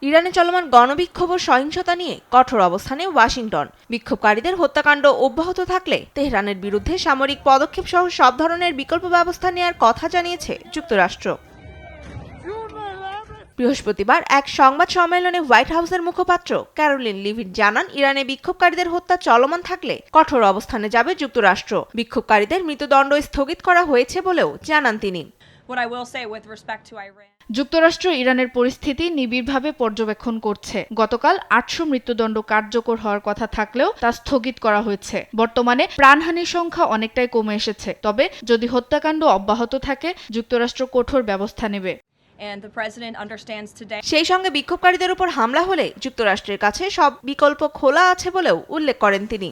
ইরানে চলমান গণবিক্ষোভ ও সহিংসতা নিয়ে কঠোর অবস্থানে ওয়াশিংটন। বিক্ষোভকারীদের হত্যাকাণ্ড অব্যাহত থাকলে তেহরানের বিরুদ্ধে সামরিক পদক্ষেপ সহ সব ধরনের বিকল্প ব্যবস্থা নেওয়ার কথা জানিয়েছে যুক্তরাষ্ট্র। বৃহস্পতিবার এক সংবাদ সম্মেলনে হোয়াইট হাউসের মুখপাত্র ক্যারোলিন লিভিট জানান, ইরানে বিক্ষোভকারীদের হত্যা চলমান থাকলে কঠোর অবস্থানে যাবে যুক্তরাষ্ট্র। বিক্ষোভকারীদের মৃত্যুদণ্ড স্থগিত করা হয়েছে বলেও জানান তিনি। যুক্তরাষ্ট্র ইরানের পরিস্থিতি নিবিড়ভাবে পর্যবেক্ষণ করছে। গতকাল ৮০০ মৃত্যুদণ্ড কার্যকর হওয়ার কথা থাকলেও তা স্থগিত করা হয়েছে। বর্তমানে প্রাণহানির সংখ্যা অনেকটাই কমে এসেছে। তবে যদি হত্যাকাণ্ড অব্যাহত থাকে, যুক্তরাষ্ট্র কঠোর ব্যবস্থা নেবে। সেই সঙ্গে বিক্ষোভকারীদের উপর হামলা হলে যুক্তরাষ্ট্রের কাছে সব বিকল্প খোলা আছে বলেও উল্লেখ করেন তিনি।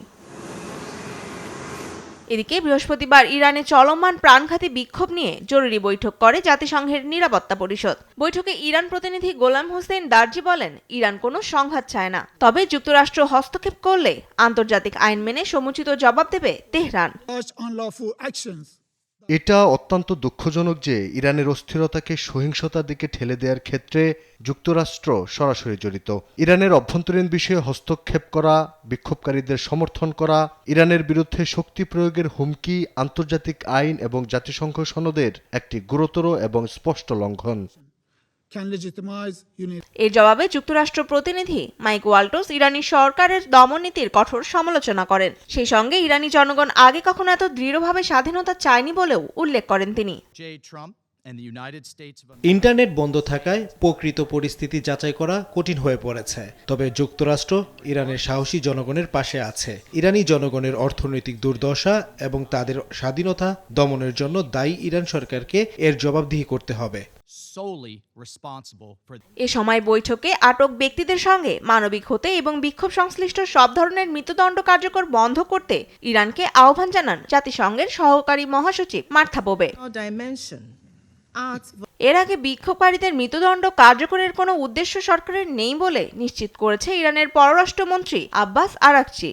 এদিকে বৃহস্পতিবার ইরানে চলমান প্রাণঘাতী বিক্ষোভ নিয়ে জরুরি বৈঠক করে জাতিসংঘের নিরাপত্তা পরিষদ। বৈঠকে ইরান প্রতিনিধি গোলাম হোসেন দার্জি বলেন, ইরান কোনো সংঘাত চায় না, তবে যুক্তরাষ্ট্র হস্তক্ষেপ করলে আন্তর্জাতিক আইন মেনে সমুচিত জবাব দেবে তেহরান। এটা অত্যন্ত দুঃখজনক যে ইরানের অস্থিরতাকে সহিংসতার দিকে ঠেলে দেওয়ার ক্ষেত্রে যুক্তরাষ্ট্র সরাসরি জড়িত। ইরানের অভ্যন্তরীণ বিষয়ে হস্তক্ষেপ করা, বিক্ষোভকারীদের সমর্থন করা, ইরানের বিরুদ্ধে শক্তি প্রয়োগের হুমকি আন্তর্জাতিক আইন এবং জাতিসংঘ সনদের একটি গুরুতর এবং স্পষ্ট লঙ্ঘন। এর জবাবে যুক্তরাষ্ট্র প্রতিনিধি মাইক ওয়াল্টস ইরানি সরকারের দমননীতির কঠোর সমালোচনা করেন। সেই সঙ্গে ইরানি জনগণ আগে কখনো এত দৃঢ়ভাবে স্বাধীনতা চায়নি বলেও উল্লেখ করেন তিনি। ইন্টারনেট বন্ধ থাকায় প্রকৃত পরিস্থিতি যাচাই করা কঠিন হয়ে পড়েছে। তবে যুক্তরাষ্ট্র ইরানের সাহসী জনগণের পাশে আছে। ইরানি জনগণের অর্থনৈতিক দুর্দশা এবং তাদের স্বাধীনতা দমনের জন্য দায়ী ইরান সরকারকে এর জবাবদিহি করতে হবে। এ সময় বৈঠকে আটক ব্যক্তিদের সঙ্গে মানবিক হতে এবং বিক্ষোভ সংশ্লিষ্ট সব ধরনের মৃত্যুদণ্ড কার্যকর বন্ধ করতে ইরানকে আহ্বান জানান জাতিসংঘের সহকারী মহাসচিব মার্থা বোবে। এর আগে বিক্ষোভকারীদের মৃত্যুদণ্ড কার্যকরের কোনো উদ্দেশ্য সরকারের নেই বলে নিশ্চিত করেছে ইরানের পররাষ্ট্রমন্ত্রী আব্বাস আরাকচি।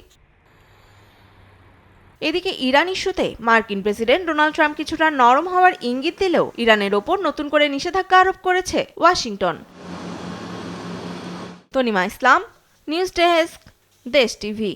এদিকে ইরান ইস্যুতে মার্কিন প্রেসিডেন্ট ডোনাল্ড ট্রাম্প কিছুটা নরম হওয়ার ইঙ্গিত দিলেও ইরানের ওপর নতুন করে নিষেধাজ্ঞা আরোপ করেছে ওয়াশিংটন। তনিমা ইসলাম, নিউজ ডেস্ক, দেশ টিভি।